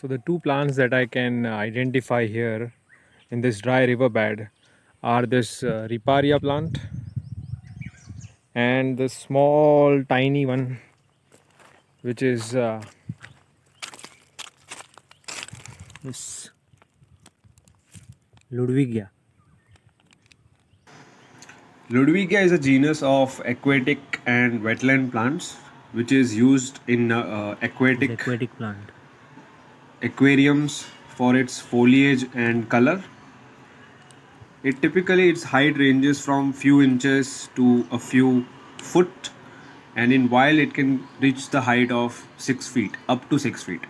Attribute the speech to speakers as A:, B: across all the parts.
A: So the two plants that I can identify here in this dry riverbed are this riparia plant and the small tiny one, which is this Ludwigia.
B: Ludwigia is a genus of aquatic and wetland plants which is used in aquatic
A: Plant.
B: aquariums for its foliage and color. It typically its height ranges from few inches to a few foot, and in wild it can reach the height of 6 feet, up to 6 feet.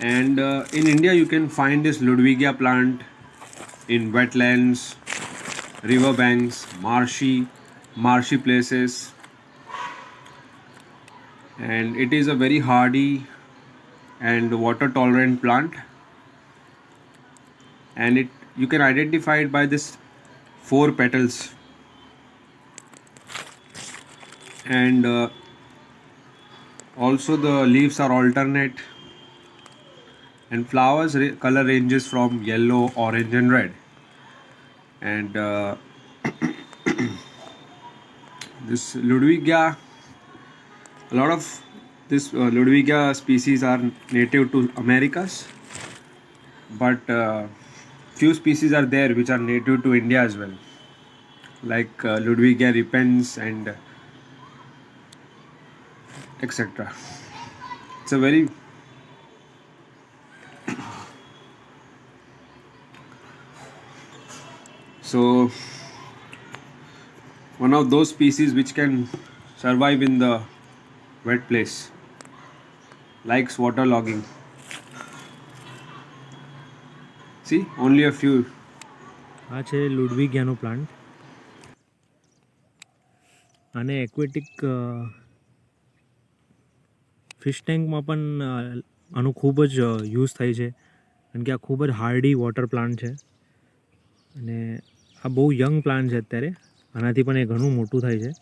B: And in India you can find this Ludwigia plant in wetlands, riverbanks, marshy places, and it is a very hardy and water tolerant plant, and it you can identify it by this 4 petals, and also the leaves are alternate, and flowers color ranges from yellow, orange and red, and this Ludwigia, a lot of this Ludwigia species are native to Americas, but few species are there which are native to India as well, like Ludwigia repens and etc. It's a very so one of those species which can survive in the wet place, likes water logging. See, only a few.
A: આ છે લુડવિગિયાનો plant અને aquatic fish ટેન્કમાં પણ આનું ખૂબ જ use થાય છે કારણ કે આ ખૂબ જ હાર્ડી વોટર પ્લાન્ટ છે અને આ બહુ યંગ પ્લાન્ટ છે અત્યારે, આનાથી પણ એ ઘણું મોટું થાય છે.